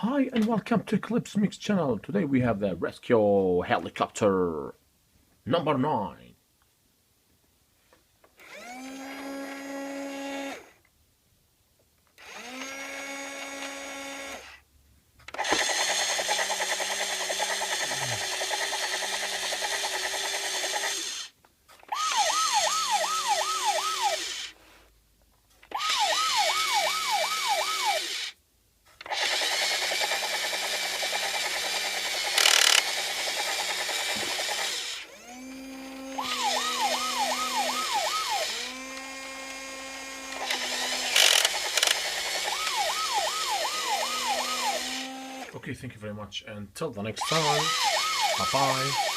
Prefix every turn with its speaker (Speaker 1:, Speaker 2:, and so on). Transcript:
Speaker 1: Hi and welcome to Clipsmixxx channel. Today we have the rescue helicopter number 9. Okay, thank you very much. Until the next time, bye bye.